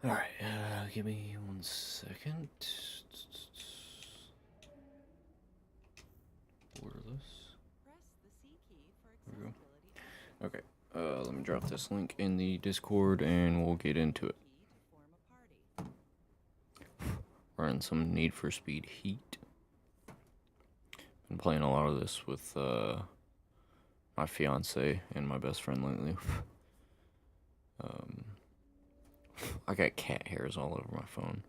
Alright, give me 1 second. Borderless. There we go. Okay, let me drop this link in the Discord and we'll get into it. Running some Need for Speed Heat. Been playing a lot of this with my fiance and my best friend lately. I got cat hairs all over my phone.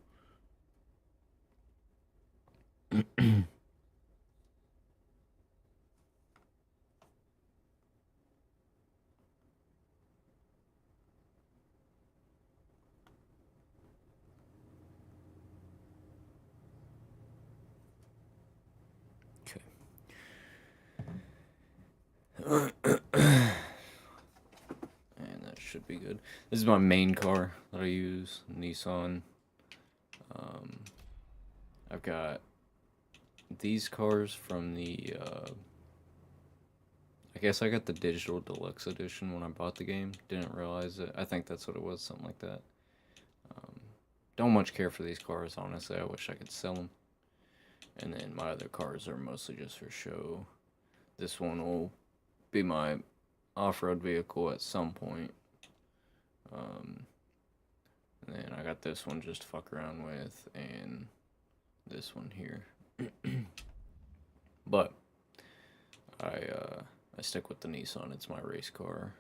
Okay. And that should be good. This is my main car that I use, Nissan. I've got these cars from the, I guess I got the digital deluxe edition when I bought the game. Didn't realize it. I think that's what it was, something like that. Don't much care for these cars, honestly. I wish I could sell them. And then my other cars are mostly just for show. This one will be my off-road vehicle at some point. And then I got this one just to fuck around with, and this one here. But I stick with the Nissan. It's my race car.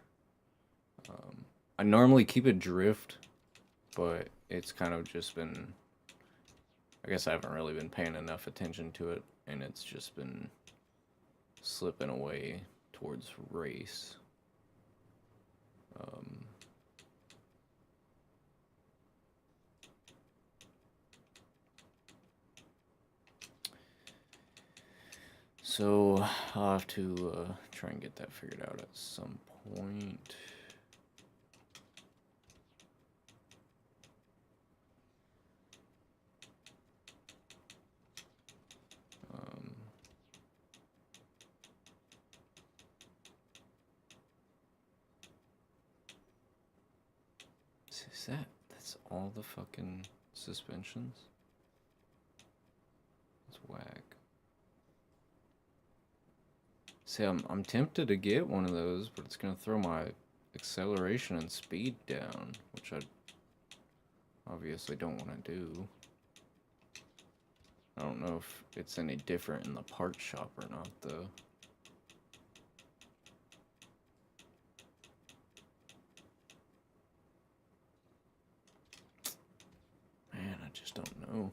I normally keep it drift, but it's kind of just been, I guess I haven't really been paying enough attention to it, and it's just been slipping away towards race. So I'll have to try and get that figured out at some point. Is that's all the fucking suspensions? It's whack. See, I'm tempted to get one of those, but it's gonna throw my acceleration and speed down, which I obviously don't want to do. I don't know if it's any different in the part shop or not, though. Man, I just don't know.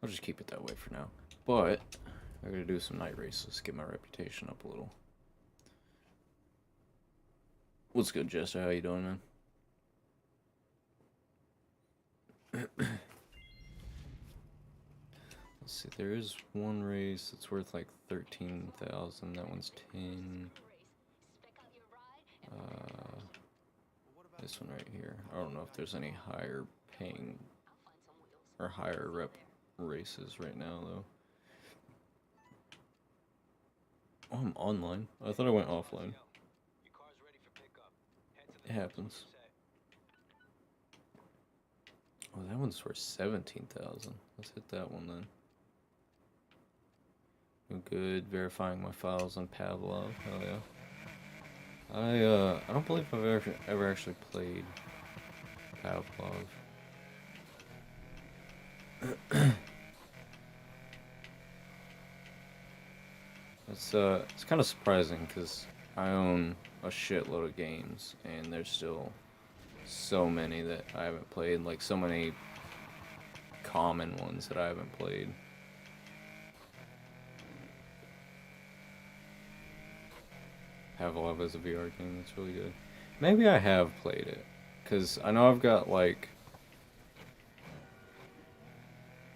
I'll just keep it that way for now. But I gotta do some night races, get my reputation up a little. What's good, Jester? How you doing, man? Let's see, there is one race that's worth like 13,000. That one's 10. This one right here. I don't know if there's any higher paying or higher rep races right now, though. Oh, I'm online. I thought I went offline. It happens. Oh, that one's worth 17,000. Let's hit that one then. Good. Verifying my files on Pavlov. Hell yeah. I don't believe I've ever actually played Pavlov. It's kind of surprising because I own a shitload of games and there's still so many that I haven't played, like so many common ones that I haven't played. Pavlov as a VR game, it's really good. Maybe I have played it, because I know I've got like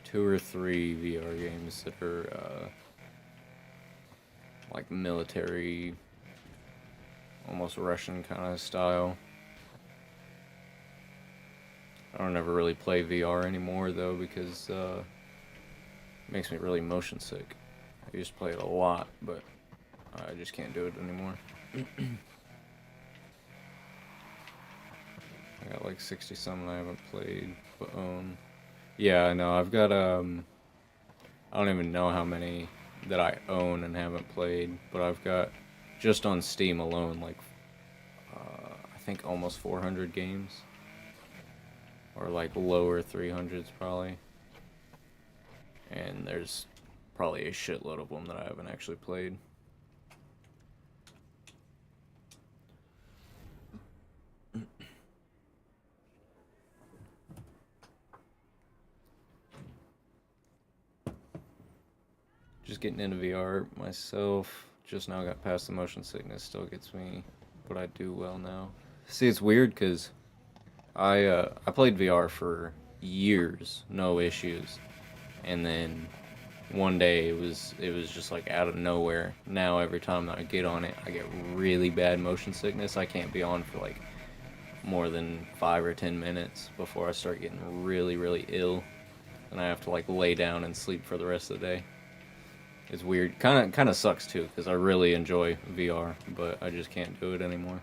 2 or 3 VR games that are like military, almost Russian kind of style. I don't ever really play VR anymore though because it makes me really motion sick. I used to play it a lot, but I just can't do it anymore. I got like 60 something I haven't played, but own. Yeah, I know. I've got I don't even know how many that I own and haven't played, but I've got just on Steam alone like I think almost 400 games, or like lower 300s probably. And there's probably a shitload of them that I haven't actually played. Just getting into VR myself. Just now got past the motion sickness. Still gets me, but I do well now. See, it's weird because I played VR for years, no issues, and then one day it was just like out of nowhere. Now every time that I get on it, I get really bad motion sickness. I can't be on for like more than 5 or 10 minutes before I start getting really ill, and I have to like lay down and sleep for the rest of the day. It's weird. Kind of sucks too because I really enjoy VR, but I just can't do it anymore.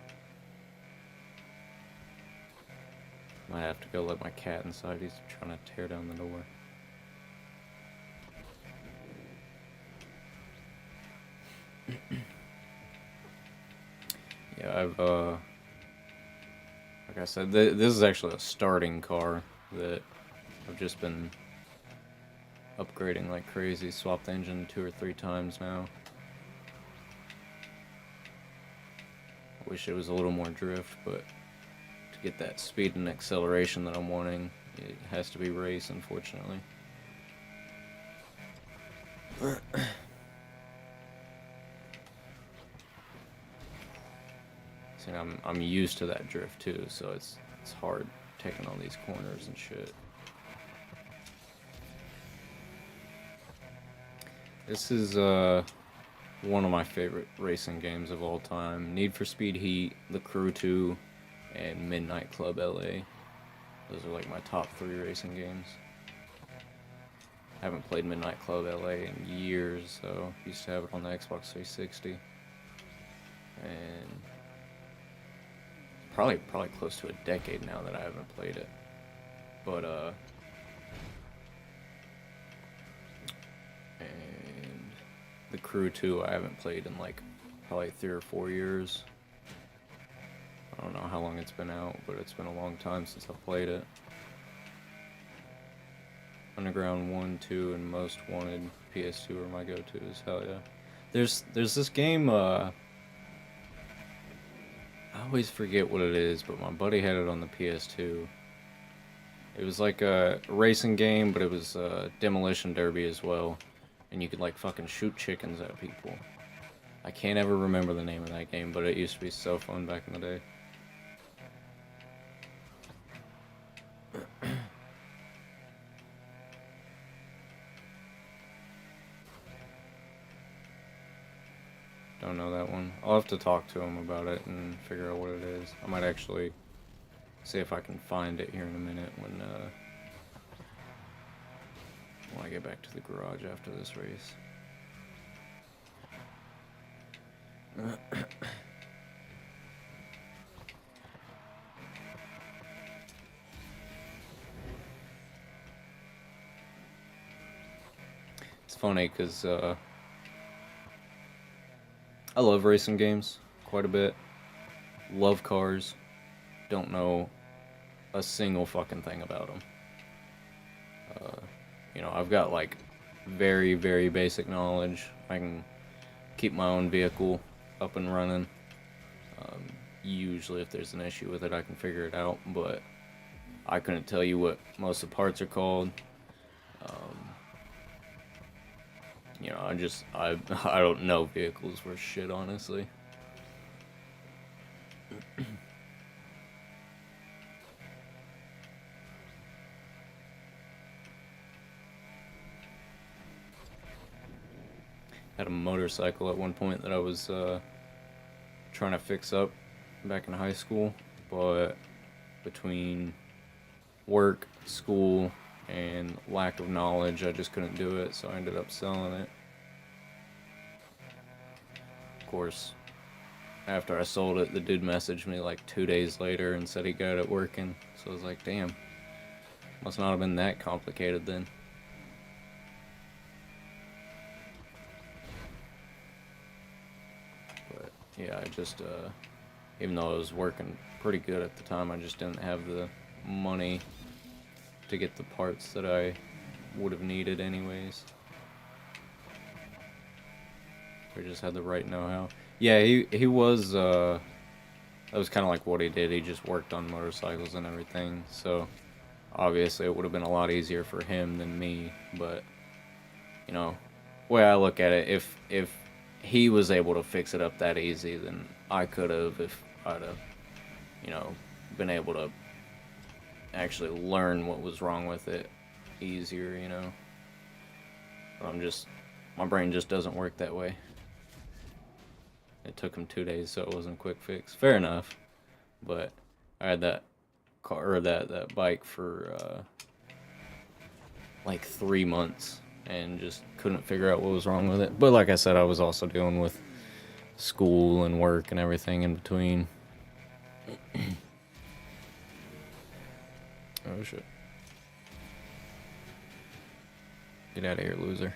Might have to go let my cat inside. He's trying to tear down the door. Yeah, I've like I said, this is actually a starting car that I've just been upgrading like crazy. Swapped the engine 2 or 3 times now. I wish it was a little more drift, but to get that speed and acceleration that I'm wanting, it has to be race, unfortunately. See, I'm used to that drift too, so it's hard taking all these corners and shit. This is one of my favorite racing games of all time. Need for Speed Heat, The Crew 2, and Midnight Club LA. Those are like my top 3 racing games. Haven't played Midnight Club LA in years, so used to have it on the Xbox 360. And probably close to a decade now that I haven't played it. But and The Crew 2 I haven't played in like probably 3 or 4 years. I don't know how long it's been out, but it's been a long time since I've played it. Underground 1, 2, and Most Wanted PS2 are my go-tos. Hell yeah. There's this game, I always forget what it is, but my buddy had it on the PS2. It was like a racing game, but it was Demolition Derby as well. And you could like fucking shoot chickens at people. I can't ever remember the name of that game, but it used to be so fun back in the day. Don't know that one. I'll have to talk to him about it and figure out what it is. I might actually see if I can find it here in a minute when I get back to the garage after this race. It's funny because I love racing games quite a bit. Love cars. Don't know a single fucking thing about them. You know, I've got like very basic knowledge. I can keep my own vehicle up and running. Usually if there's an issue with it, I can figure it out, but I couldn't tell you what most of the parts are called. You know, I don't know vehicles worth shit, honestly. Had a motorcycle at one point that I was trying to fix up back in high school, but between work, school, and lack of knowledge, I just couldn't do it, so I ended up selling it. Of course, after I sold it, the dude messaged me like 2 days later and said he got it working. So I was like, damn, must not have been that complicated then. But yeah, I just, even though it was working pretty good at the time, I just didn't have the money to get the parts that I would have needed anyways. We just had the right know-how. Yeah, he was, that was kind of like what he did. He just worked on motorcycles and everything, so obviously it would have been a lot easier for him than me, but, you know, the way I look at it, if he was able to fix it up that easy, then I could have if I'd have, you know, been able to actually learn what was wrong with it easier, you know. But my brain just doesn't work that way. It took him 2 days, so it wasn't a quick fix. Fair enough, but I had that car or that bike for like 3 months and just couldn't figure out what was wrong with it. But like I said, I was also dealing with school and work and everything in between. Oh shit. Get out of here, loser.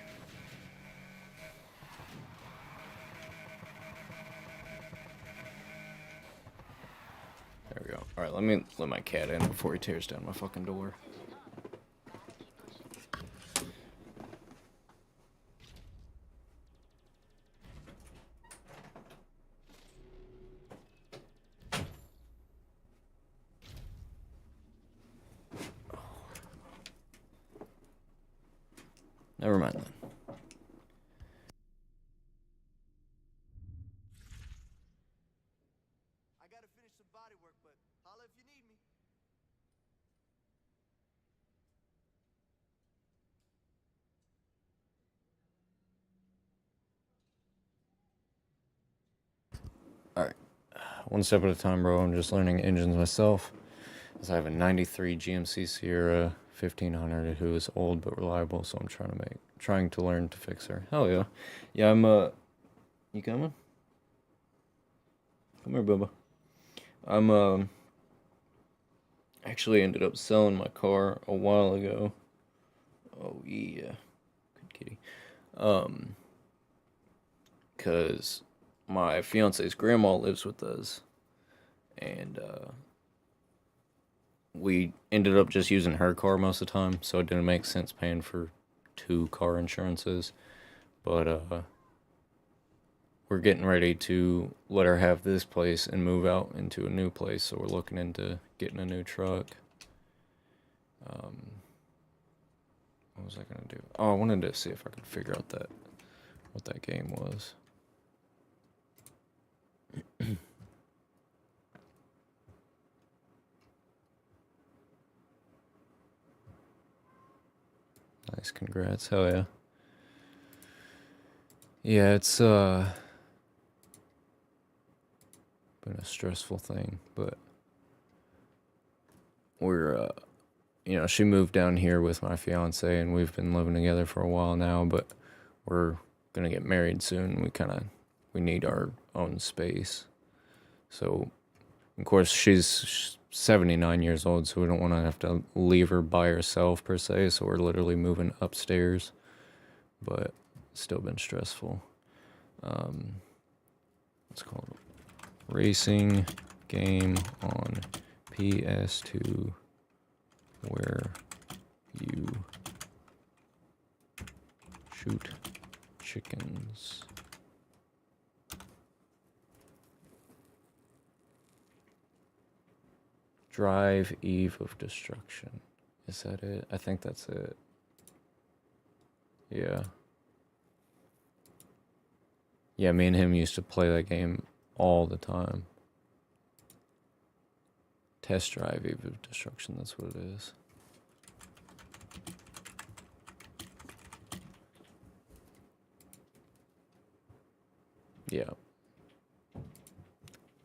There we go. Alright, let me let my cat in before he tears down my fucking door. Never mind then. I gotta finish some body work, but holla if you need me. Alright. One step at a time, bro. I'm just learning engines myself. As I have a 93 GMC Sierra 1500 who is old but reliable, so I'm trying to learn to fix her. Hell yeah. Yeah, you coming? Come here, Bubba. I'm actually ended up selling my car a while ago. Oh yeah. Good kitty. Cause my fiance's grandma lives with us, and we ended up just using her car most of the time, so it didn't make sense paying for 2 car insurances. But we're getting ready to let her have this place and move out into a new place, so we're looking into getting a new truck. What was I gonna do? Oh, I wanted to see if I could figure out what that game was. Nice, congrats. Hell yeah. Yeah, it's been a stressful thing, but we're you know, she moved down here with my fiance and we've been living together for a while now, but we're gonna get married soon. We need our own space. So of course she's 79 years old, so we don't want to have to leave her by herself per se, so we're literally moving upstairs, but it's still been stressful. It's called Racing Game on PS2 where you shoot chickens. Drive Eve of Destruction. Is that it? I think that's it. Yeah. Yeah, me and him used to play that game all the time. Test Drive Eve of Destruction, that's what it is. Yeah.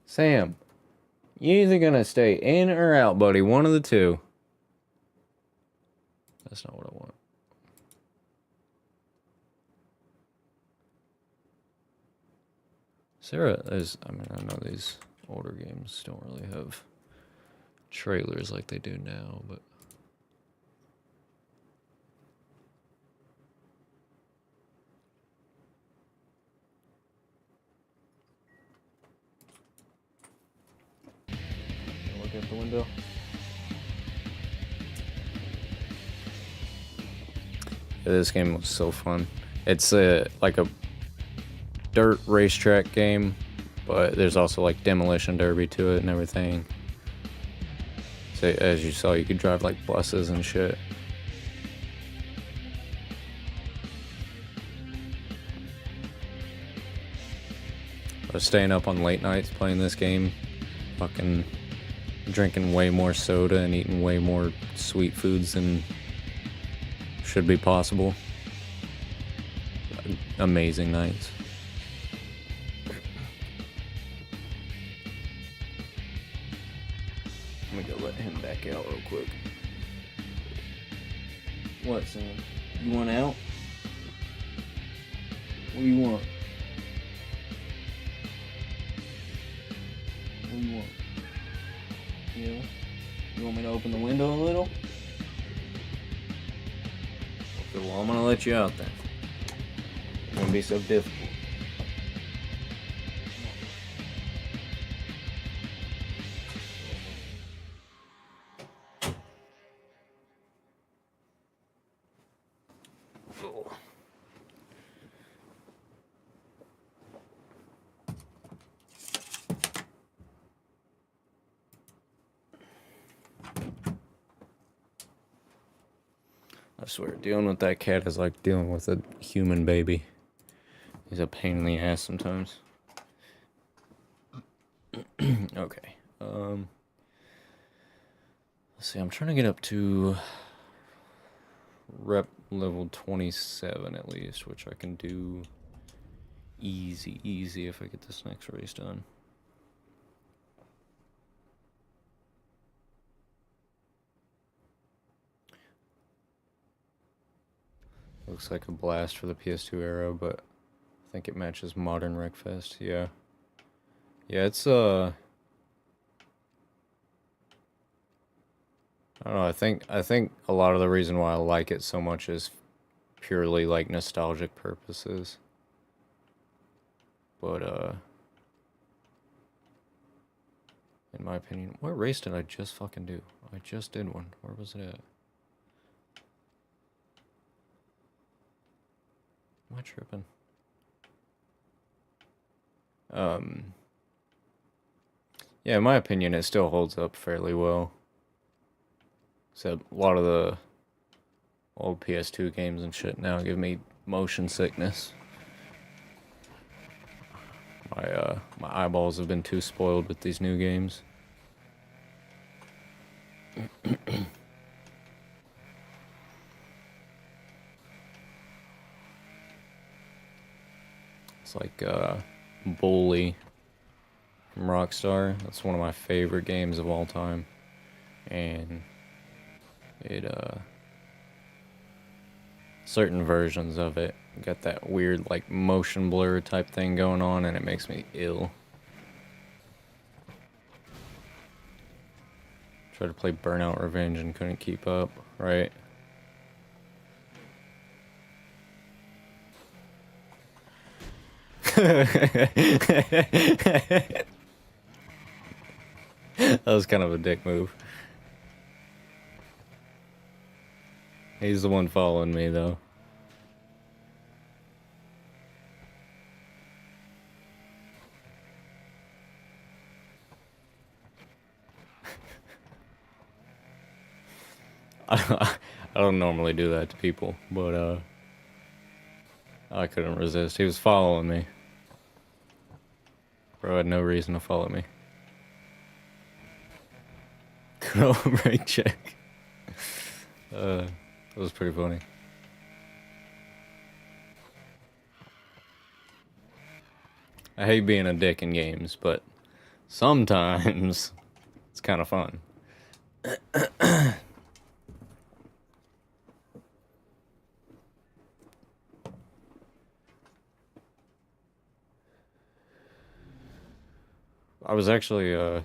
Sam, you either gonna stay in or out, buddy. One of the two. That's not what I want. I mean, I know these older games don't really have trailers like they do now, but look out the window. Yeah, this game was so fun. It's like a dirt racetrack game, but there's also like demolition derby to it and everything. So as you saw, you could drive like buses and shit. I was staying up on late nights playing this game, fucking drinking way more soda and eating way more sweet foods than should be possible. Amazing nights. Let me go let him back out real quick. What, Sam? You want out? What do you want? What do you want? Yeah? You want me to open the window a little? Okay, well, I'm gonna let you out then. It won't be so difficult. I swear, dealing with that cat is like dealing with a human baby. He's a pain in the ass sometimes. Okay. Let's see, I'm trying to get up to rep level 27 at least, which I can do easy if I get this next race done. Looks like a blast for the PS2 era, but I think it matches modern Wreckfest. Yeah. Yeah, it's I don't know, I think a lot of the reason why I like it so much is purely like nostalgic purposes. But in my opinion, what race did I just fucking do? I just did one. Where was it at? Am I tripping? Yeah, in my opinion, it still holds up fairly well. Except a lot of the old PS2 games and shit now give me motion sickness. My eyeballs have been too spoiled with these new games. It's like Bully from Rockstar. That's one of my favorite games of all time. And it certain versions of it got that weird like motion blur type thing going on, and it makes me ill. Tried to play Burnout Revenge and couldn't keep up, right? That was kind of a dick move. He's the one following me, though. I don't normally do that to people, but I couldn't resist. He was following me. Bro had no reason to follow me. Good old brake check. That was pretty funny. I hate being a dick in games, but sometimes it's kind of fun. I was actually, I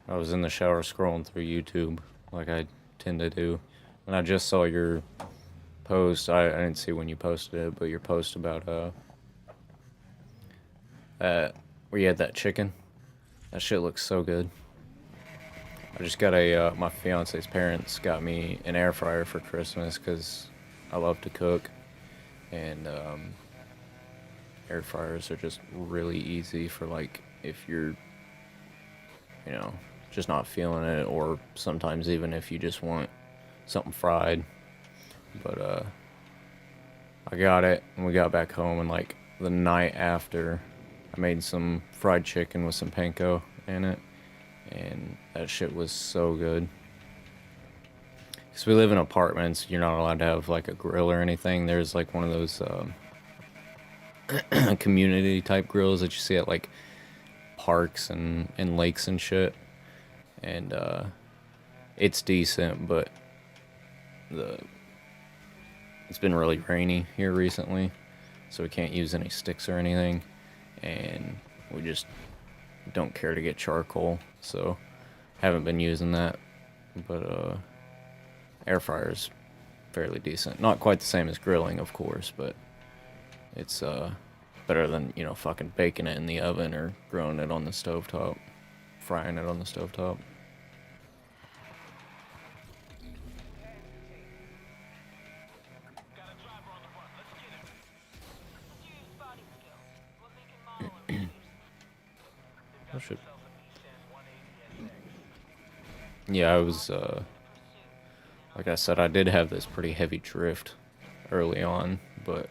was in the shower scrolling through YouTube, like I tend to do, and I just saw your post. I didn't see when you posted it, but your post about, where you had that chicken. That shit looks so good. I just got my fiance's parents got me an air fryer for Christmas because I love to cook, and air fryers are just really easy for, like, if you're, you know, just not feeling it, or sometimes even if you just want something fried. But I got it and we got back home, and like the night after I made some fried chicken with some panko in it, and that shit was so good. Because we live in apartments, you're not allowed to have like a grill or anything. There's like one of those community type grills that you see at like parks and lakes and shit. And it's decent, but it's been really rainy here recently, so we can't use any sticks or anything, and we just don't care to get charcoal, so haven't been using that. But air fryer's fairly decent. Not quite the same as grilling, of course, but it's better than, you know, fucking baking it in the oven or grilling it on the stovetop, frying it on the stovetop. Oh shit. Yeah, I was, like I said, I did have this pretty heavy drift early on, but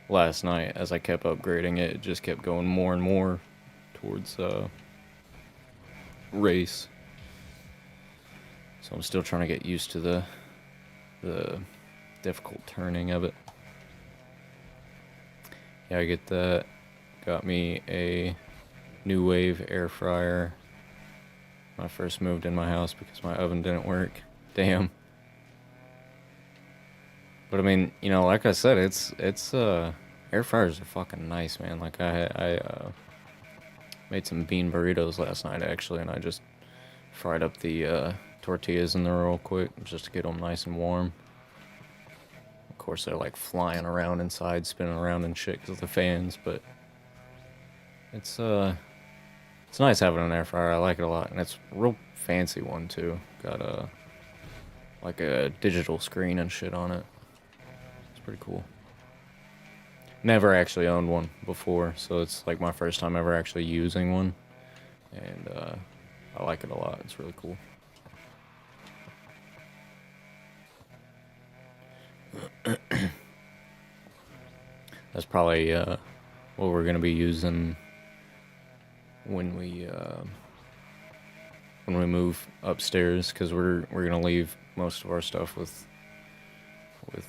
last night, as I kept upgrading it, it just kept going more and more towards, race. So I'm still trying to get used to the difficult turning of it. Yeah, I get that. Got me a New Wave air fryer when I first moved in my house because my oven didn't work. Damn. But I mean, you know, like I said, it's air fryers are fucking nice, man. Like I made some bean burritos last night actually, and I just fried up the tortillas in there real quick just to get them nice and warm. Of course, they're like flying around inside, spinning around and shit because of the fans, but it's nice having an air fryer. I like it a lot, and it's a real fancy one too. Got like a digital screen and shit on it. It's pretty cool. Never actually owned one before, so it's like my first time ever actually using one, and I like it a lot. It's really cool. That's probably what we're gonna be using when we move upstairs, because we're gonna leave most of our stuff with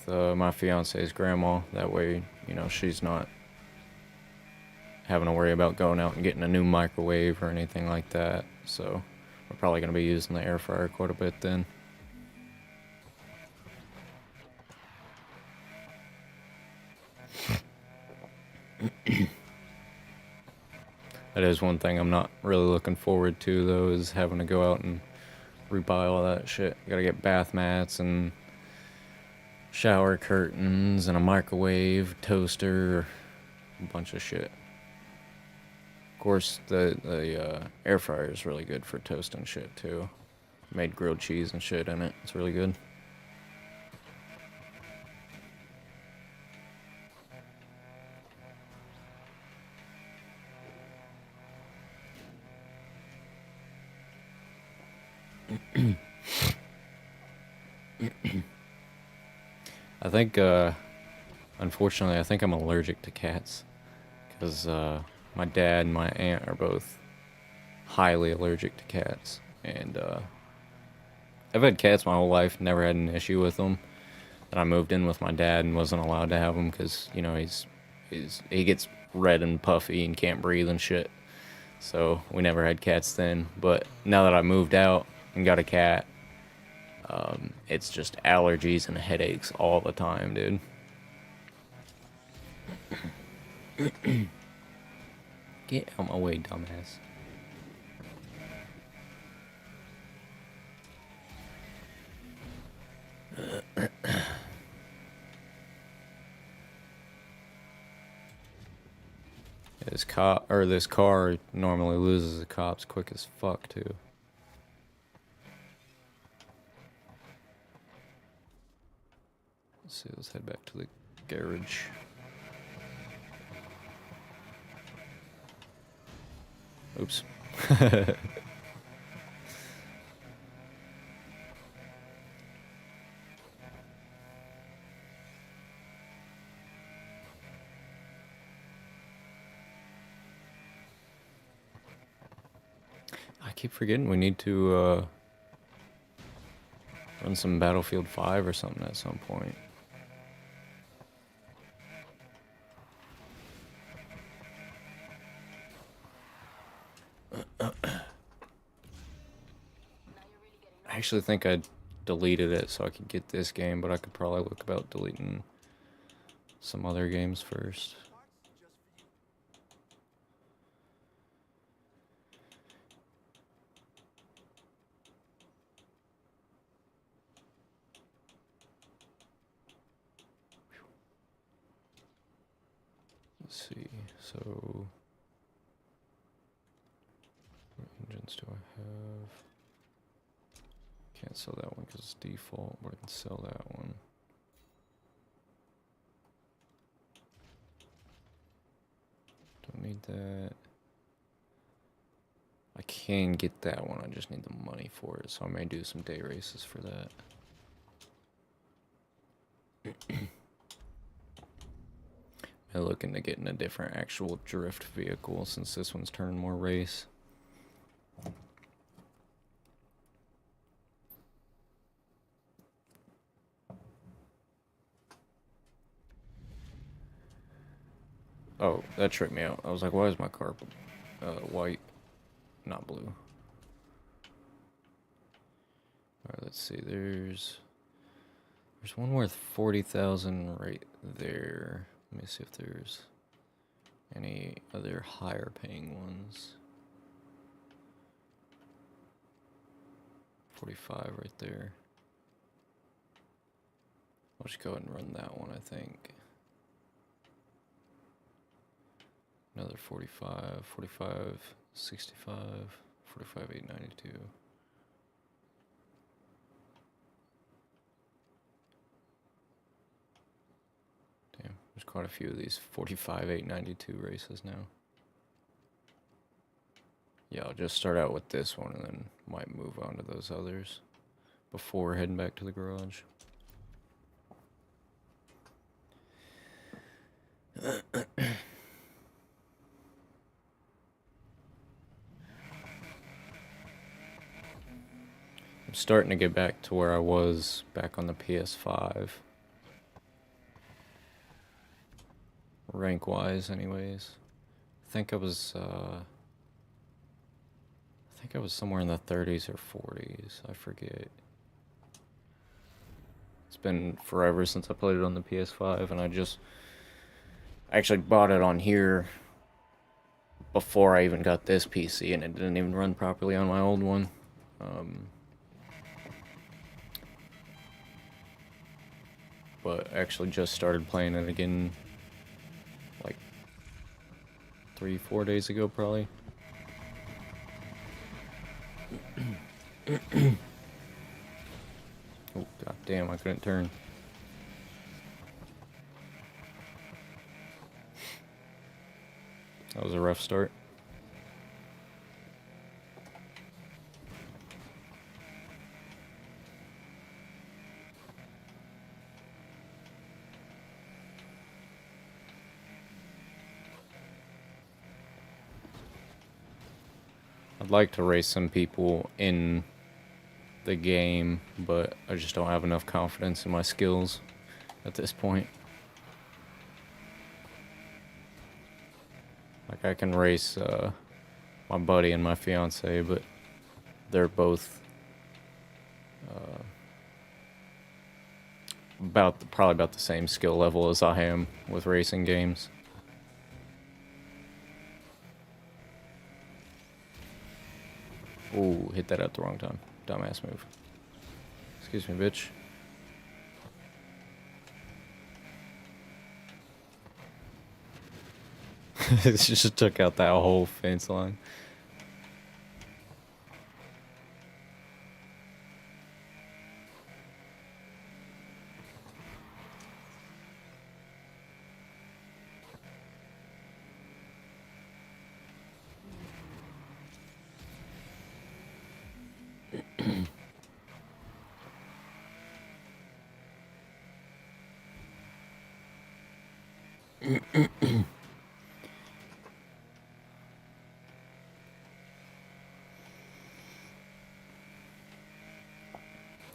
my fiance's grandma. That way, you know, she's not having to worry about going out and getting a new microwave or anything like that. So we're probably gonna be using the air fryer quite a bit then. That is one thing I'm not really looking forward to, though, is having to go out and rebuy all that shit. Gotta get bath mats and shower curtains and a microwave, toaster, a bunch of shit. Of course, the air fryer is really good for toasting shit, too. Made grilled cheese and shit in it. It's really good. I think, unfortunately, I think I'm allergic to cats. Because my dad and my aunt are both highly allergic to cats. And I've had cats my whole life, never had an issue with them. And I moved in with my dad and wasn't allowed to have them because, you know, he gets red and puffy and can't breathe and shit. So we never had cats then. But now that I moved out and got a cat, it's just allergies and headaches all the time, dude. Get out my way, dumbass. This car normally loses the cops quick as fuck too. Let's see, let's head back to the garage. Oops. I keep forgetting we need to run some Battlefield 5 or something at some point. I actually think I deleted it so I could get this game, but I could probably look about deleting some other games first. Let's see, so what engines do I have? Can't sell that one because it's default, but I can sell that one. Don't need that. I can get that one, I just need the money for it, so I may do some day races for that. I'm looking to get in a different actual drift vehicle since this one's turning more race. Oh, that tripped me out. I was like, why is my car white, not blue? Alright, let's see. There's one worth 40,000 right there. Let me see if there's any other higher paying ones. 45 right there. I'll just go ahead and run that one, I think. Another 45, 45, 65, 45, 892. Damn, there's quite a few of these 45, 892 races now. Yeah, I'll just start out with this one and then might move on to those others before heading back to the garage. I'm starting to get back to where I was back on the PS5. Rank-wise, anyways. I think I was somewhere in the 30s or 40s. I forget. It's been forever since I played it on the PS5, and I actually bought it on here before I even got this PC, and it didn't even run properly on my old one. But I actually just started playing it again like 3-4 days ago, probably. Oh, god damn, I couldn't turn. That was a rough start. I'd like to race some people in the game, but I just don't have enough confidence in my skills at this point. Like, I can race my buddy and my fiance, but they're both probably about the same skill level as I am with racing games. Ooh, hit that at the wrong time. Dumbass move. Excuse me, bitch. It just took out that whole fence line.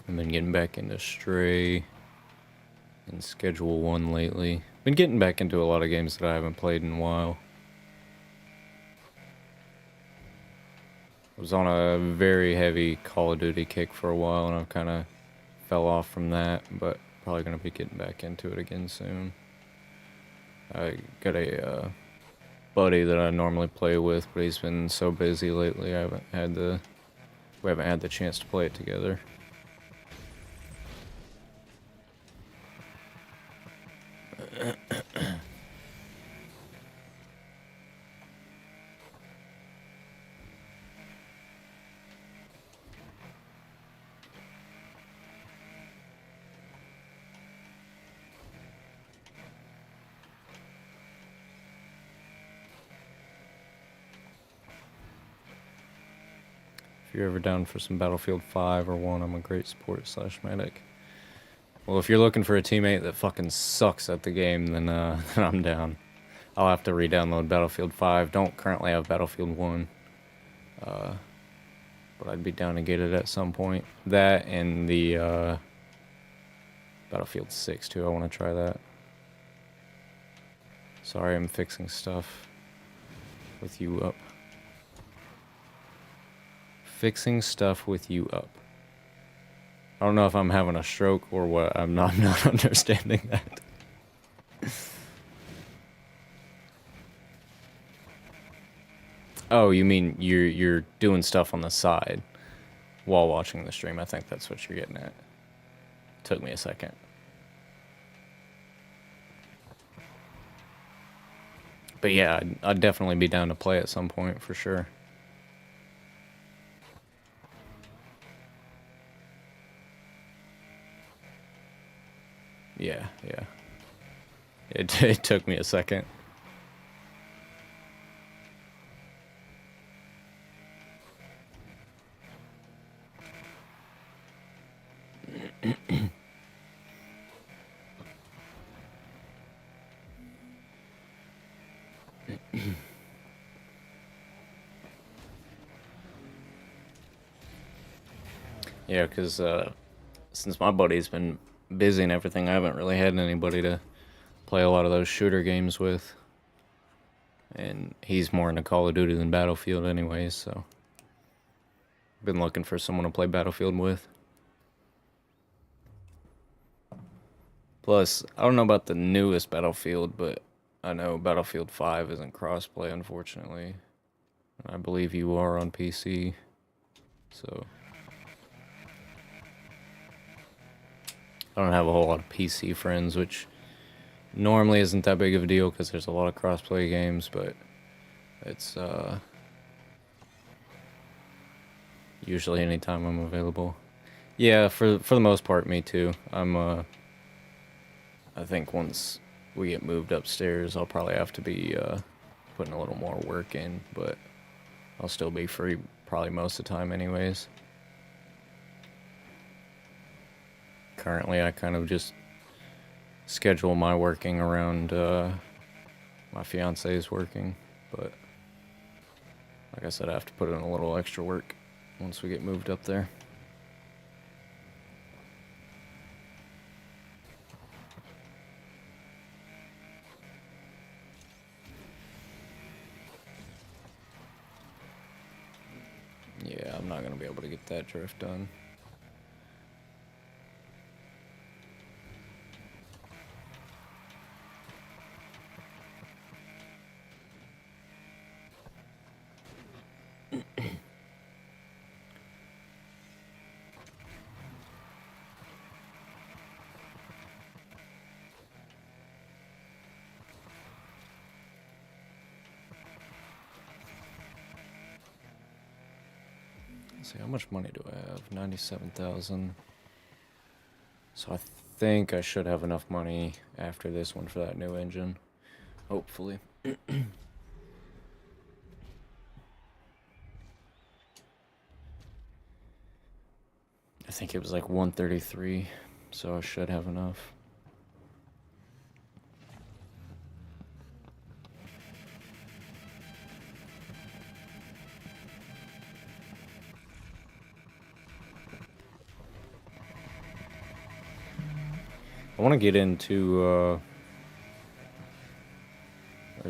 I've been getting back into Stray and Schedule 1 lately. Been getting back into a lot of games that I haven't played in a while. I was on a very heavy Call of Duty kick for a while, and I kind of fell off from that, but probably going to be getting back into it again soon. I got a buddy that I normally play with, but he's been so busy lately, we haven't had the chance to play it together. If you're ever down for some Battlefield 5 or 1, I'm a great support / medic. Well, if you're looking for a teammate that fucking sucks at the game, then then I'm down. I'll have to re-download Battlefield 5. Don't currently have Battlefield 1. But I'd be down to get it at some point. That and the Battlefield 6 too, I want to try that. Sorry, I'm fixing stuff with you up. Fixing stuff with you up. I don't know if I'm having a stroke or what. I'm not understanding that. Oh, you mean you're doing stuff on the side while watching the stream? I think that's what you're getting at. Took me a second. But yeah, I'd definitely be down to play at some point for sure. Yeah. It took me a second. Yeah, because since my buddy's been busy and everything, I haven't really had anybody to play a lot of those shooter games with. And he's more into Call of Duty than Battlefield anyways, so been looking for someone to play Battlefield with. Plus, I don't know about the newest Battlefield, but I know Battlefield 5 isn't crossplay, unfortunately. I believe you are on PC, so I don't have a whole lot of PC friends, which normally isn't that big of a deal because there's a lot of crossplay games, but it's usually anytime I'm available. Yeah, for the most part, me too. I think once we get moved upstairs, I'll probably have to be putting a little more work in, but I'll still be free probably most of the time anyways. Currently, I kind of just schedule my working around my fiance's working, but like I said, I have to put in a little extra work once we get moved up there. Yeah, I'm not gonna be able to get that drift done. Let's see, how much money do I have? 97,000. So I think I should have enough money after this one for that new engine. Hopefully. I think it was like 133, so I should have enough. I want to get into, or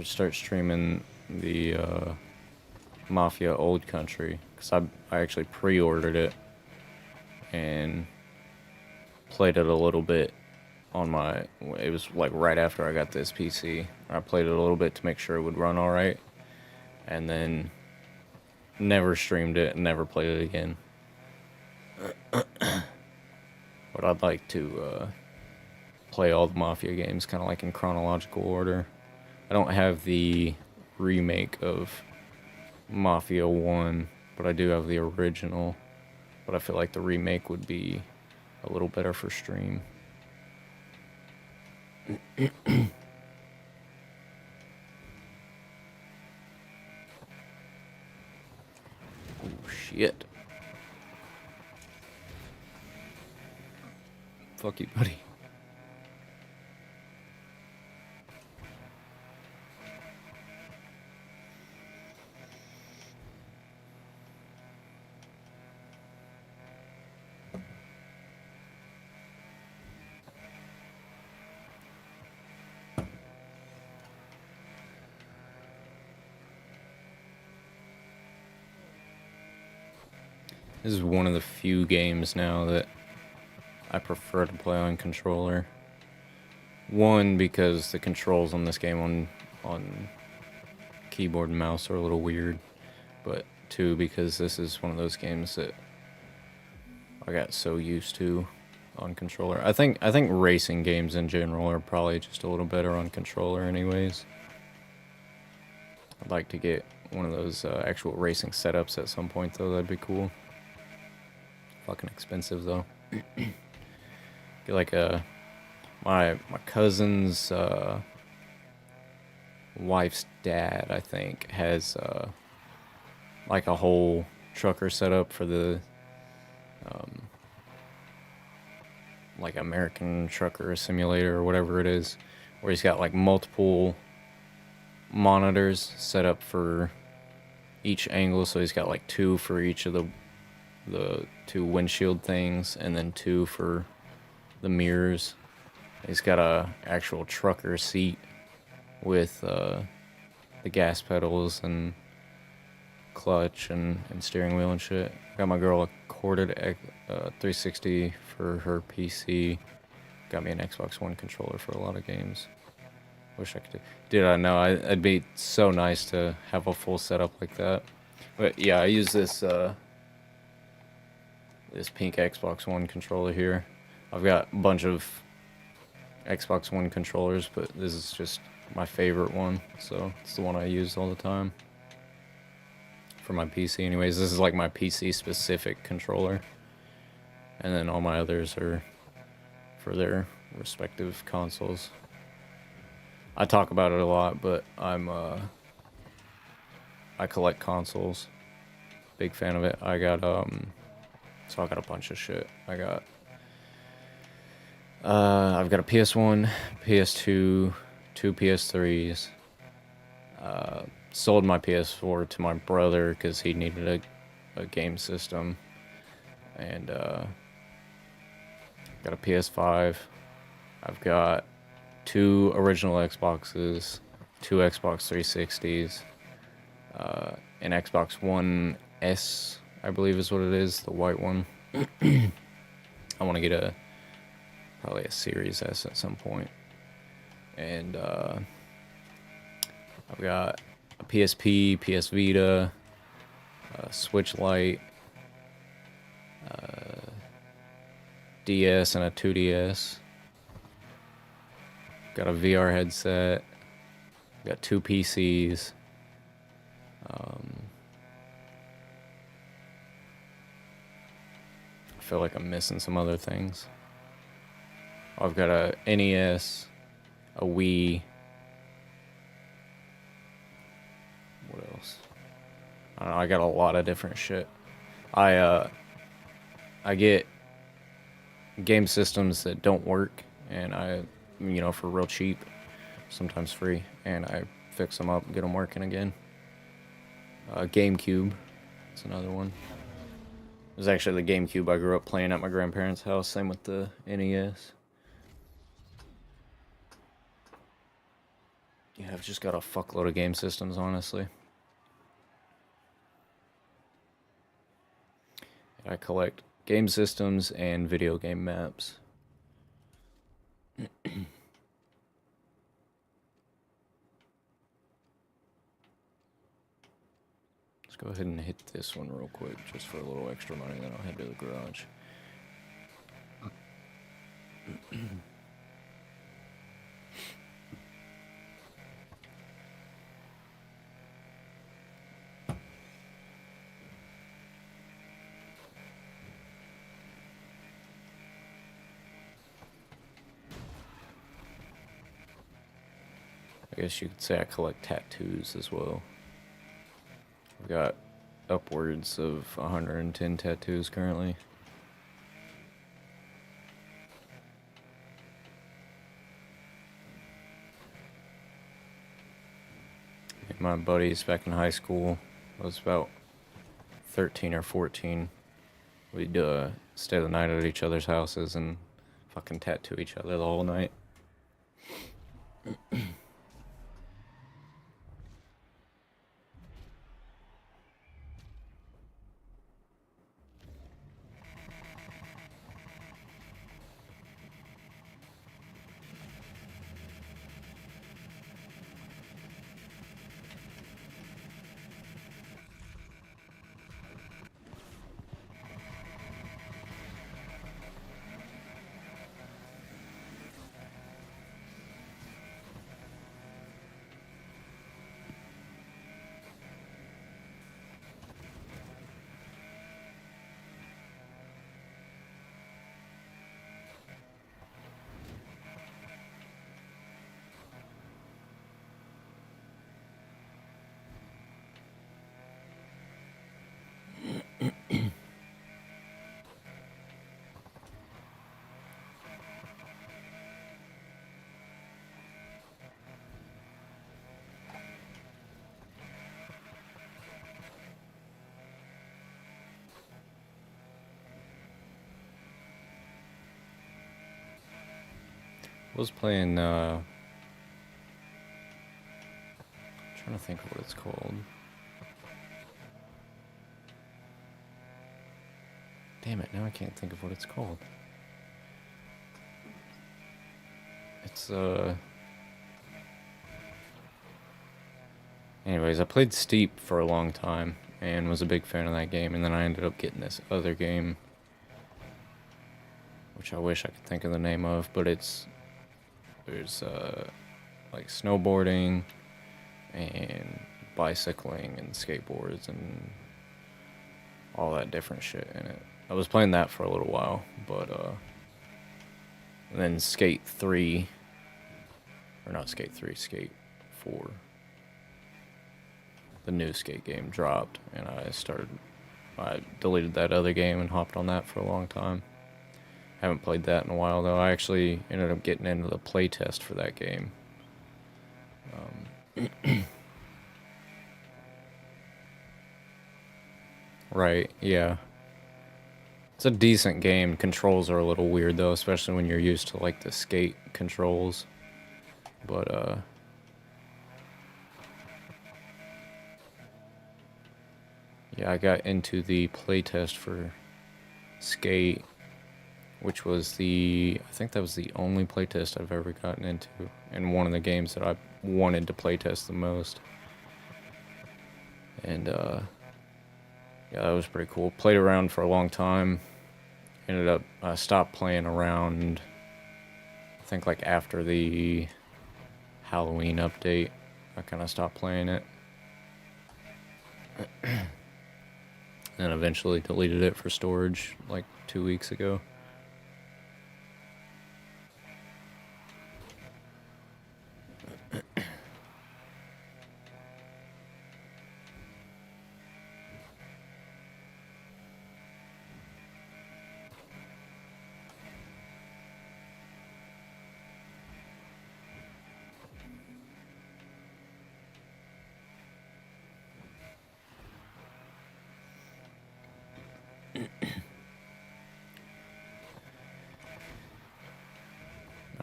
start streaming the, Mafia Old Country, because I actually pre-ordered it and played it a little bit on my, it was like right after I got this PC. I played it a little bit to make sure it would run alright, and then never streamed it and never played it again. But I'd like to play all the Mafia games kind of like in chronological order. I don't have the remake of Mafia 1, but I do have the original. But I feel like the remake would be a little better for stream. Oh, shit. Fuck you, buddy. This is one of the few games now that I prefer to play on controller. One, because the controls on this game on keyboard and mouse are a little weird. But two, because this is one of those games that I got so used to on controller. I think racing games in general are probably just a little better on controller anyways. I'd like to get one of those actual racing setups at some point though, that'd be cool. Fucking expensive though. Get like my cousin's wife's dad, I think, has like a whole trucker setup for the like American Trucker Simulator or whatever it is, where he's got like multiple monitors set up for each angle, so he's got like two for each of the two windshield things, and then two for the mirrors. He's got a actual trucker seat with the gas pedals and clutch and steering wheel and shit. Got my girl a corded 360 for her PC. Got me an Xbox One controller for a lot of games. Wish I could. Dude, I know. It'd be so nice to have a full setup like that. But yeah, I use this this pink Xbox One controller here. I've got a bunch of Xbox One controllers, but this is just my favorite one, so it's the one I use all the time for my PC anyways. This is like my PC specific controller, and then all my others are for their respective consoles. I talk about it a lot, but I collect consoles. Big fan of it. I got so I got a bunch of shit. I've got a PS1, PS2, two PS3s. Sold my PS4 to my brother because he needed a game system. And got a PS5. I've got two original Xboxes, two Xbox 360s, an Xbox One S, I believe is what it is, the white one. I want to get probably a Series S at some point. And I've got a PSP, PS Vita, a Switch Lite, DS and a 2DS. Got a VR headset. Got two PCs. feel like I'm missing some other things. I've got a NES, a Wii. What else? I don't know, I got a lot of different shit. I get game systems that don't work, and for real cheap, sometimes free, and I fix them up, get them working again. GameCube, that's another one. It was actually the GameCube I grew up playing at my grandparents' house, same with the NES. Yeah, I've just got a fuckload of game systems, honestly. I collect game systems and video game maps. Let's go ahead and hit this one real quick, just for a little extra money, then I'll head to the garage. I guess you could say I collect tattoos as well. I've got upwards of 110 tattoos currently. And my buddies back in high school, I was about 13 or 14. We'd stay the night at each other's houses and fucking tattoo each other the whole night. I was playing, trying to think of what it's called. Damn it, now I can't think of what it's called. It's, anyways, I played Steep for a long time and was a big fan of that game, and then I ended up getting this other game, which I wish I could think of the name of, but there's like snowboarding and bicycling and skateboards and all that different shit in it. I was playing that for a little while, but and then Skate 4. The new Skate game dropped, and I deleted that other game and hopped on that for a long time. Haven't played that in a while, though. I actually ended up getting into the playtest for that game. Right, yeah. It's a decent game. Controls are a little weird, though, especially when you're used to, like, the skate controls. But, yeah, I got into the playtest for Skate, which was I think that was the only playtest I've ever gotten into, and one of the games that I wanted to playtest the most. And, yeah, that was pretty cool. Played around for a long time. I stopped playing around, I think, like, after the Halloween update. I kind of stopped playing it. and eventually deleted it for storage like 2 weeks ago.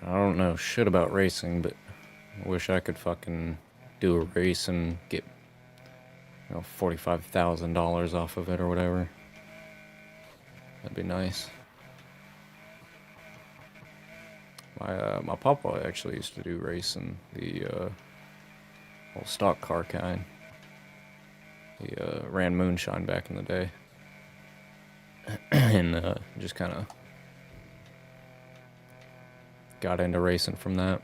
I don't know shit about racing, but I wish I could fucking do a race and get, you know, $45,000 off of it or whatever. That'd be nice. My papa actually used to do racing, the old stock car kind. He ran moonshine back in the day, and just kind of got into racing from that.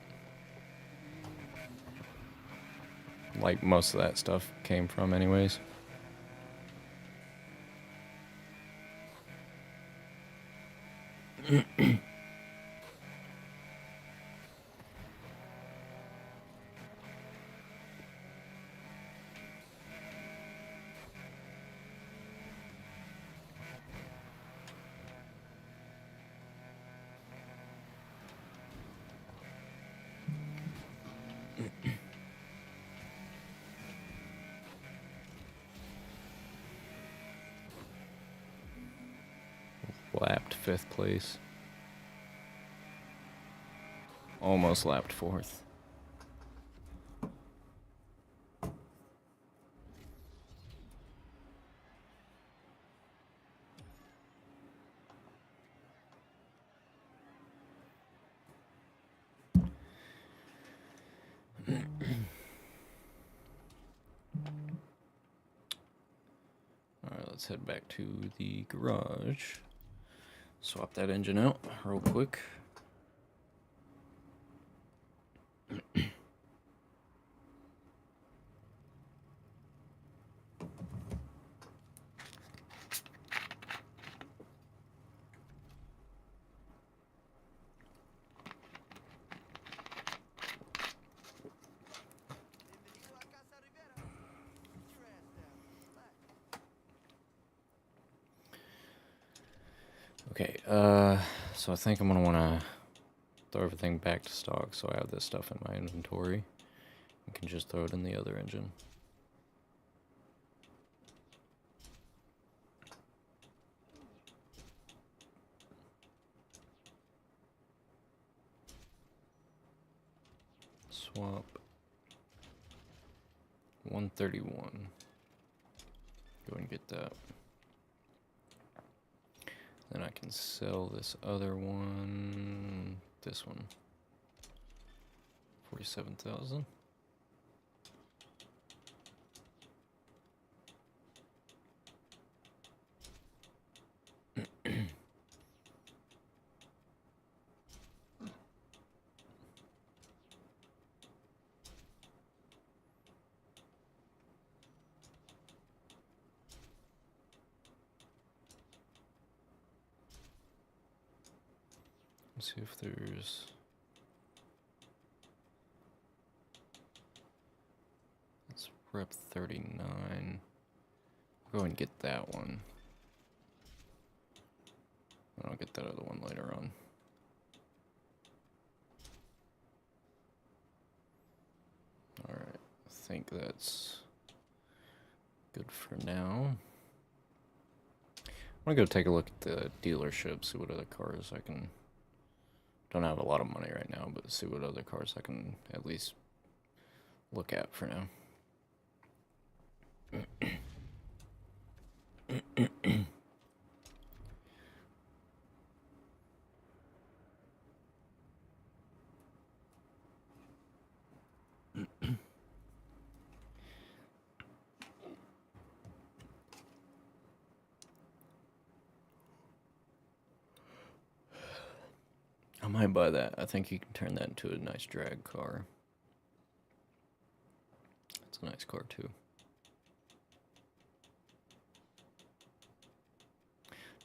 Like most of that stuff came from, anyways. Lapped 5th place. Almost lapped 4th. Alright, let's head back to the garage. Swap that engine out real quick. Bienvenido a Casa Rivera. Sit your ass down. Relax. Okay, so I think I'm gonna wanna throw everything back to stock so I have this stuff in my inventory. I can just throw it in the other engine. Swap 131. Go and get that. Then I can sell this other one. This one. 47,000. Let's see if there's... Let's rep 39. Go and get that one. I'll get that other one later on. Alright, I think that's good for now. I'm gonna go take a look at the dealership, see what other cars I can... Don't have a lot of money right now, but see what other cars I can at least look at for now. I might buy that. I think you can turn that into a nice drag car. It's a nice car too.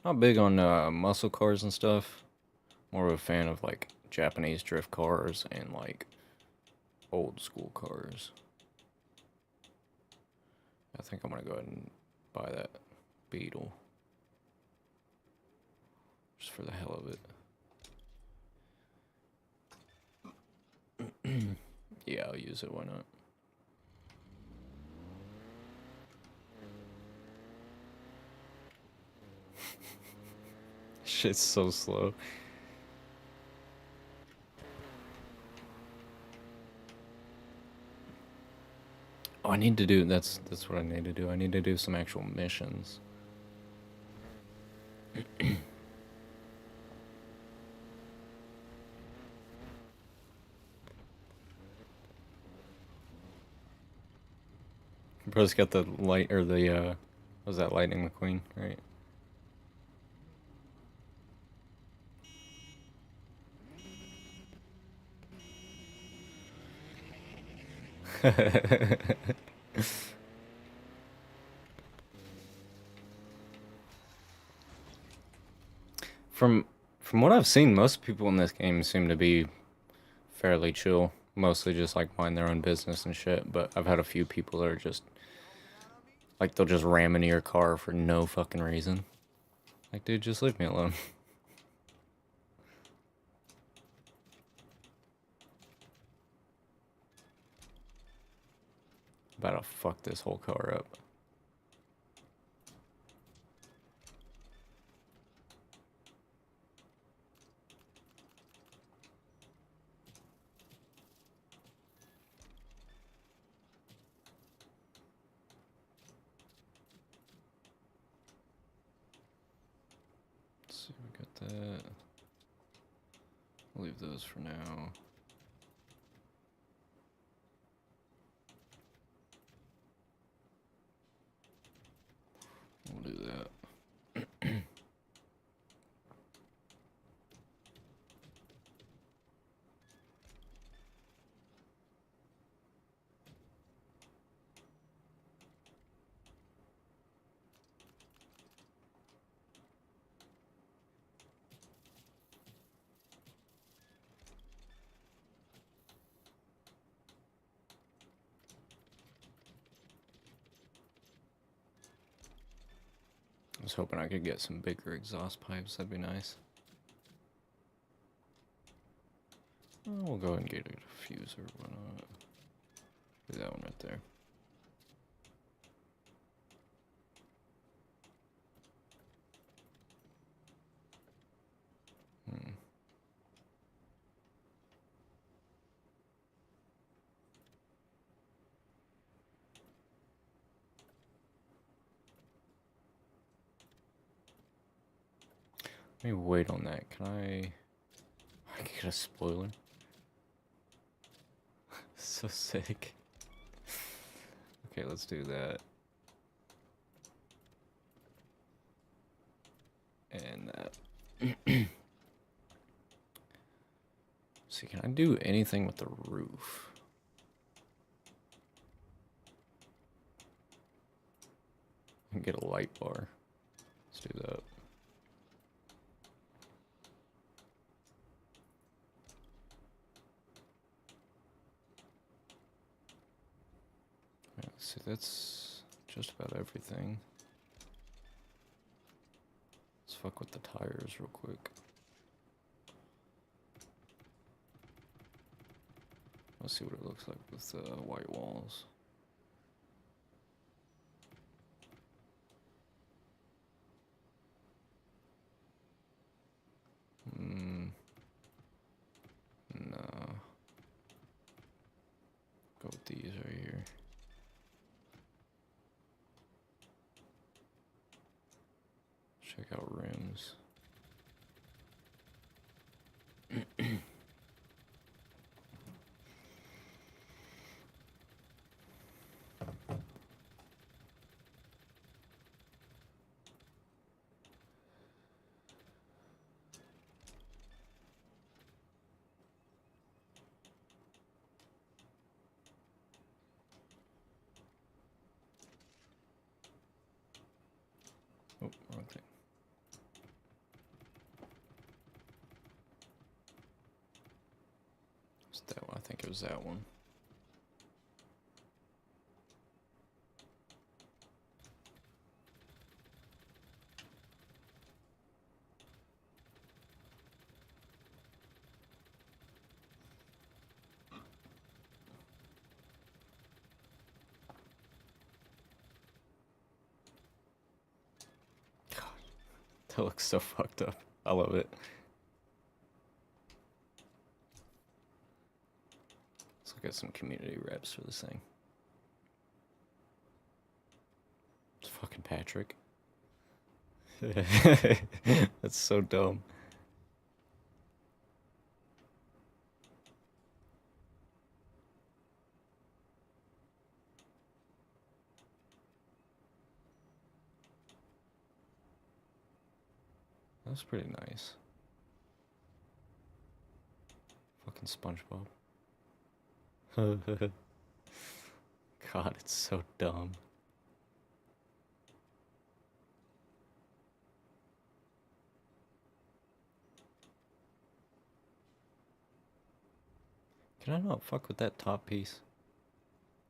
Not big on muscle cars and stuff. More of a fan of like Japanese drift cars and like old school cars. I think I'm gonna go ahead and buy that Beetle. Just for the hell of it. Yeah, I'll use it, why not? Shit's so slow. Oh, I need to do, that's what I need to do. I need to do some actual missions. Bro's got the light, or the, was that Lightning McQueen, right? From what I've seen, most people in this game seem to be fairly chill. Mostly just like mind their own business and shit. But I've had a few people that are just like they'll just ram into your car for no fucking reason. Like, dude, just leave me alone. About to fuck this whole car up. Let's see, we got that. I'll leave those for now. We'll do that. I was hoping I could get some bigger exhaust pipes, that'd be nice. We'll go ahead and get a diffuser, why not? Do that one right there. Let me wait on that. Can I get a spoiler? So sick. Okay, let's do that. And that. See, can I do anything with the roof? I can get a light bar. Let's do that. Let's see, that's just about everything. Let's fuck with the tires real quick. Let's see what it looks like with white walls. No. Go with these right here. Check out rims. Oh, wrong thing. think it was that one. God, that looks so fucked up. I love it. Let's look at some community reps for this thing. It's fucking Patrick. That's so dumb. That's pretty nice. Fucking SpongeBob. God, it's so dumb. Can I not fuck with that top piece?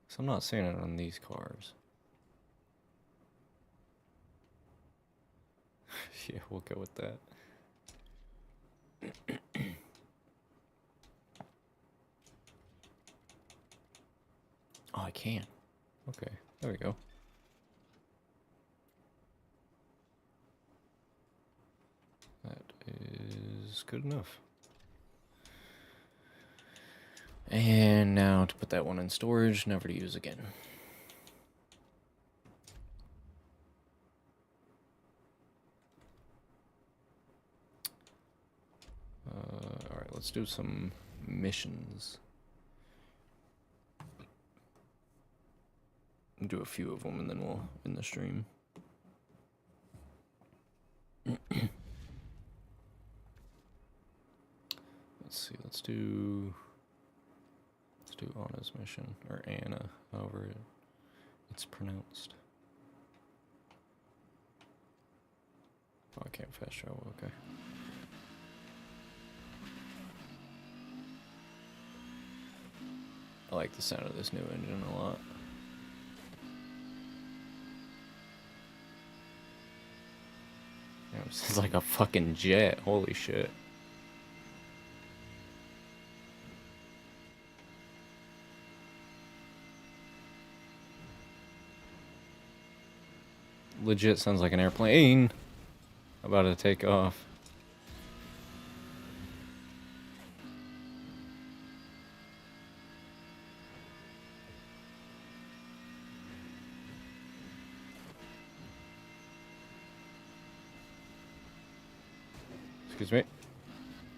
Because I'm not seeing it on these cars. Yeah, we'll go with that. Oh, I can. Okay, there we go. That is good enough. And now to put that one in storage, never to use again. Alright, let's do some missions. Do a few of them and then we'll end the stream. Let's see, let's do Anna's mission, or Anna, however it's pronounced. Oh, I can't fast travel, okay. I like the sound of this new engine a lot. It's like a fucking jet, holy shit. Legit sounds like an airplane about to take off. Excuse me.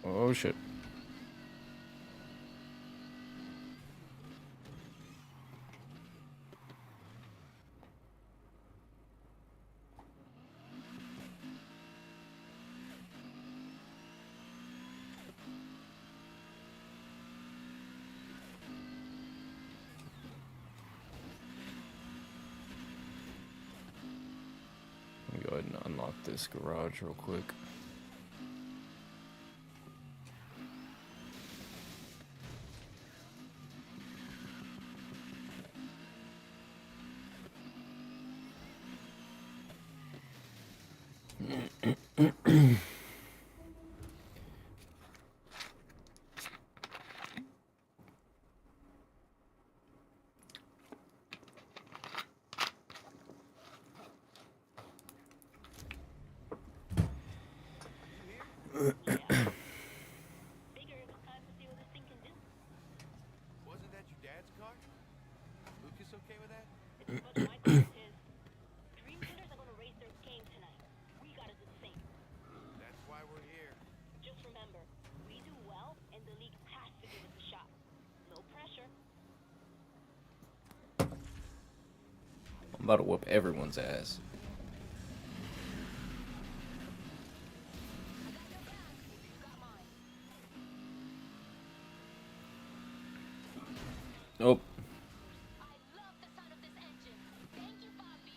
Oh shit. Let me go ahead and unlock this garage real quick. Wasn't that your dad's car? Lucas okay with that? It's as much my fault as his. Dream Centers are gonna raise their game tonight. We gotta do the same. That's why we're here. Just remember, we do well, and the league has to give us a shot. No pressure. I'm about to whoop everyone's ass. Nope. I love the sound of this engine. Thank you, Bobby.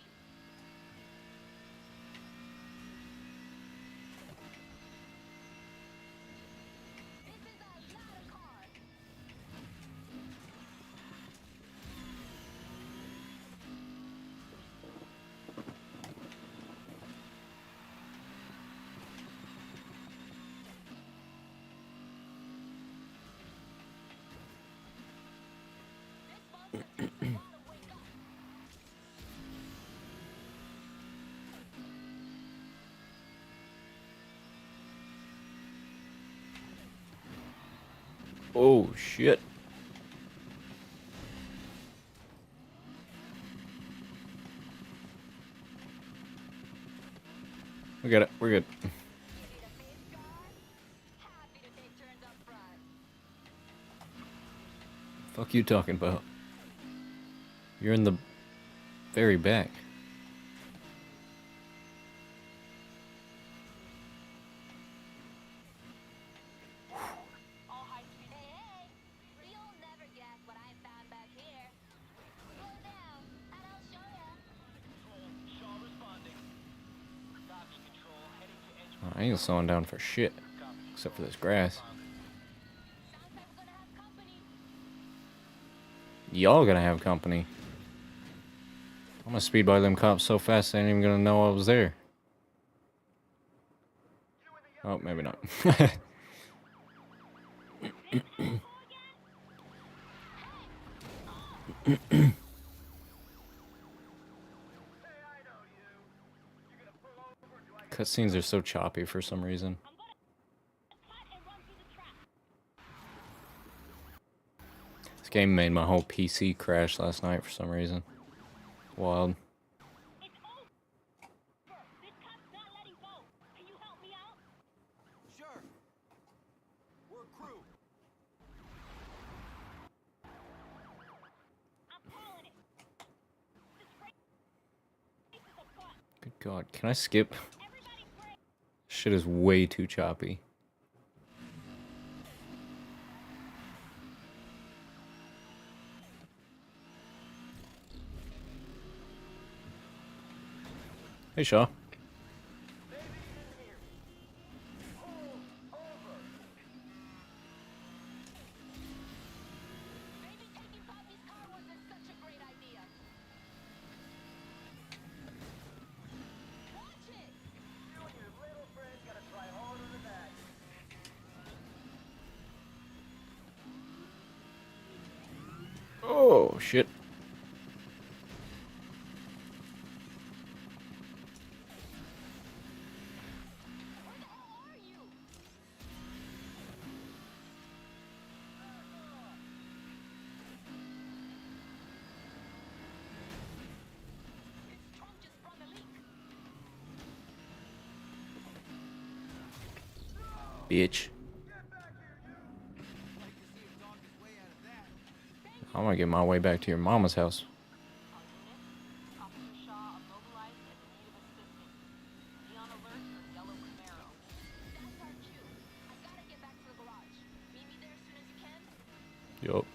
This is a lot of cars. Oh shit. We got it. We're good. Fuck you talking about? You're in the very back. All high speed. Hey, you'll never guess what I found back here. Slow down, and I'll show ya. Control, Shaw responding. Copy control, heading to edge. I ain't slowing down for shit. Except for this grass. Sounds like we're gonna have company. Y'all gonna have company. I'm gonna speed by them cops so fast they ain't even gonna know I was there. Oh, maybe not. Cutscenes are so choppy for some reason. Cut and run through the trap. This game made my whole PC crash last night for some reason. Wild. It's over. This cop's not letting go. Can you help me out? Sure. We're a crew. I'm calling it. This race is a bust. Good God, can I skip? Everybody break. Shit is way too choppy. Hey, Shaw. Maybe taking Poppy's car wasn't such a great idea. Watch it! You and your little friend gotta try harder than that. Oh, shit. Where the hell are you? This trunk just sprung a leak. Bitch. Like to see him talk his way out of that. I'm gonna get my way back to your mama's house. All units, Officer Shaw immobilized as in need of assistance. Be on alert for a yellow Camaro. That's our cue. I gotta get back to the garage. Meet me there as soon as you can. Yup.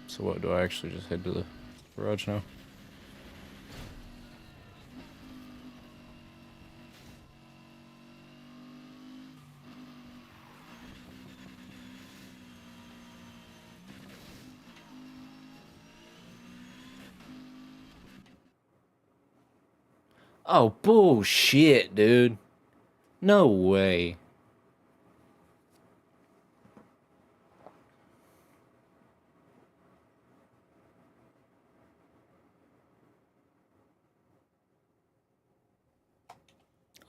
So what, do I actually just head to the garage now? Oh, bullshit, dude. No way.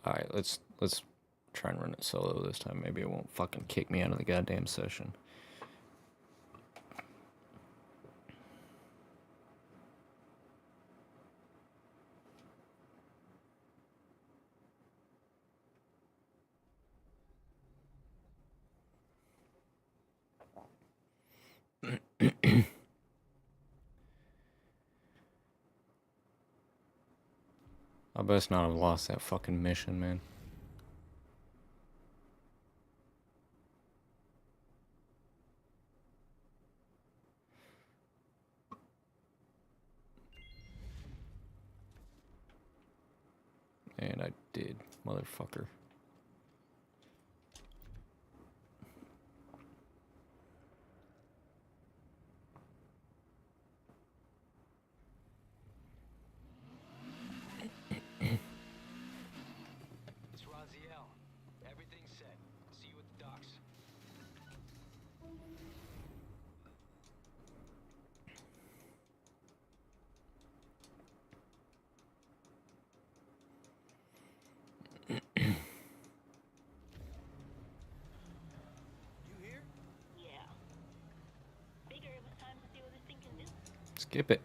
Alright, let's try and run it solo this time. Maybe it won't fucking kick me out of the goddamn session. I best not have lost that fucking mission, man. And I did, motherfucker. It's Rozzy Skip it.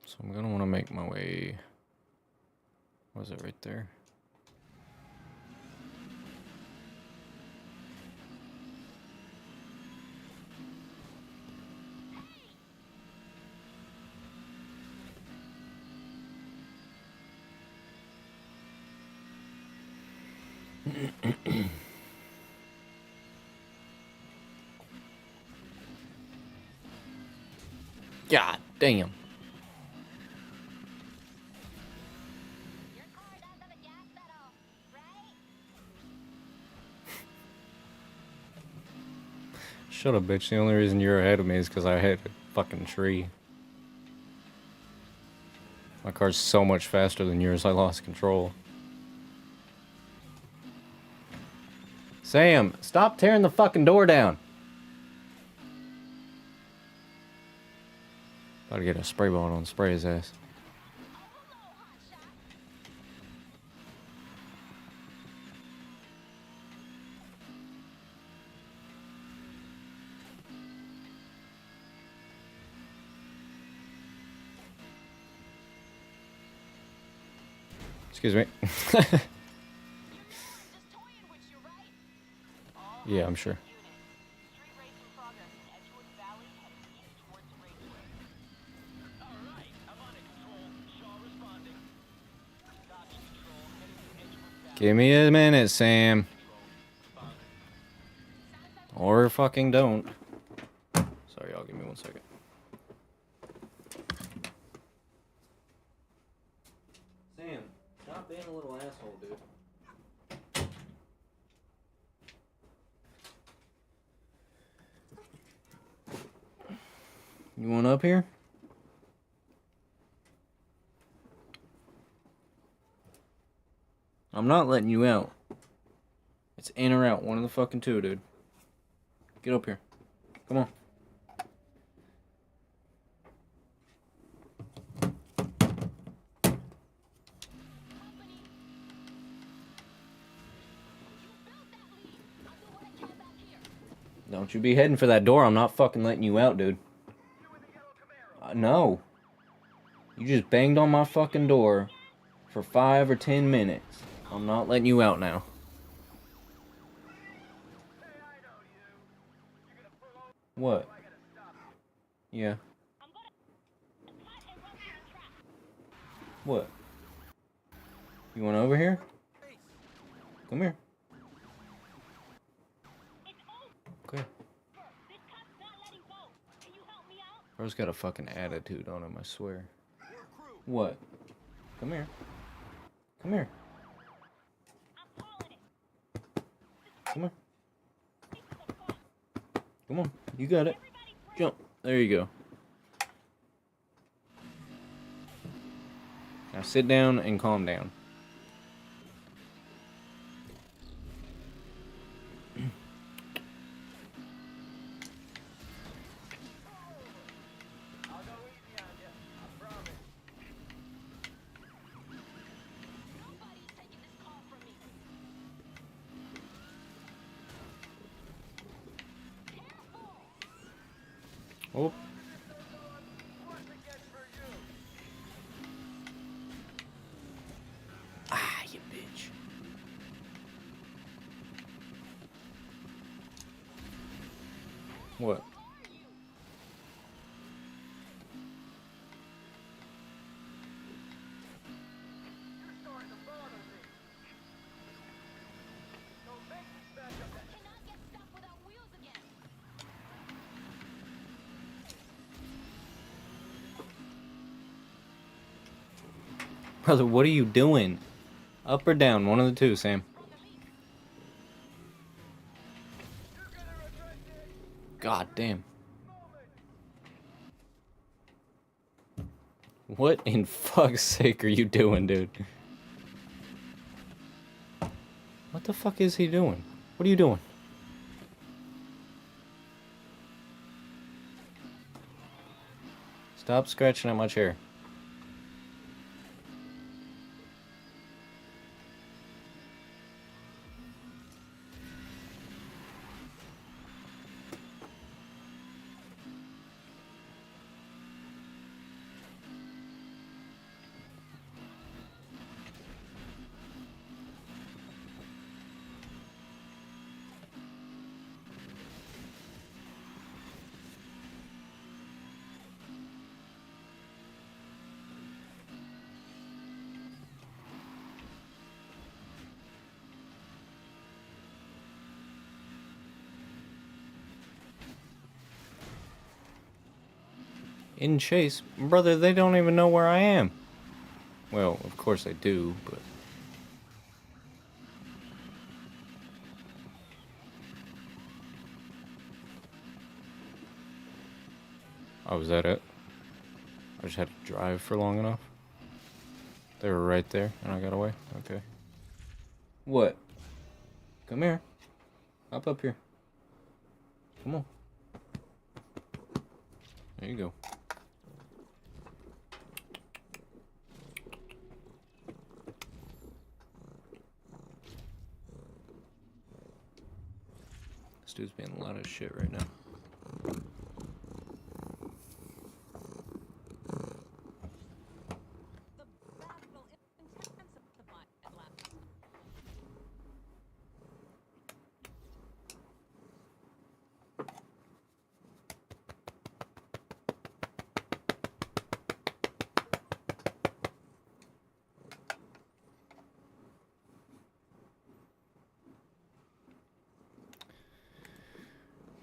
So I'm gonna want to make my way. Was it right there? God damn. Your car does have a gas pedal, right? Shut up, bitch. The only reason you're ahead of me is because I hit a fucking tree. My car's so much faster than yours, I lost control. Sam, stop tearing the fucking door down. Gotta get a spray bottle and spray his ass. Excuse me. Yeah, I'm sure. Give me a minute, Sam. Or fucking don't. Sorry, y'all, give me 1 second. Sam, stop being a little asshole, dude. You want up here? I'm not letting you out. It's in or out, one of the fucking two, dude. Get up here. Come on. Don't you be heading for that door. I'm not fucking letting you out, dude. No. You just banged on my fucking door for 5 or 10 minutes. I'm not letting you out now. What? Yeah. What? You want over here? Come here. Okay. Bro's got a fucking attitude on him, I swear. What? Come here. Come here. Come on. Come on. You got it. Jump. There you go. Now sit down and calm down. Oh. Ah, you bitch. What? Brother, what are you doing? Up or down? One of the two, Sam. God damn. What in fuck's sake are you doing, dude? What the fuck is he doing? What are you doing? Stop scratching at my chair. In Chase, brother, they don't even know where I am. Well, of course they do, but... Oh, was that it? I just had to drive for long enough. They were right there, and I got away? Okay. What? Come here. Hop up here. Come on. There you go. This dude's being a lot of shit right now.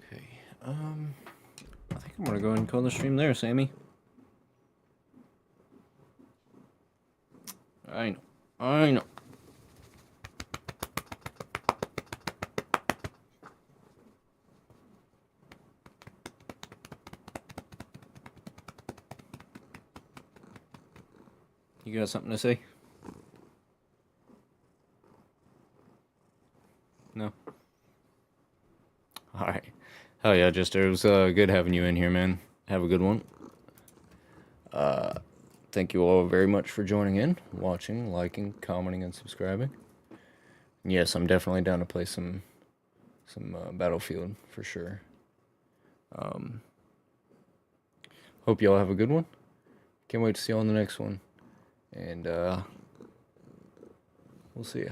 Okay, I think I'm gonna go ahead and call the stream there, Sammy. I know. You got something to say? No? Alright. Hell yeah, Jester. It was good having you in here, man. Have a good one. Thank you all very much for joining in, watching, liking, commenting, and subscribing. Yes, I'm definitely down to play some Battlefield, for sure. Hope you all have a good one. Can't wait to see you on the next one. And, we'll see ya.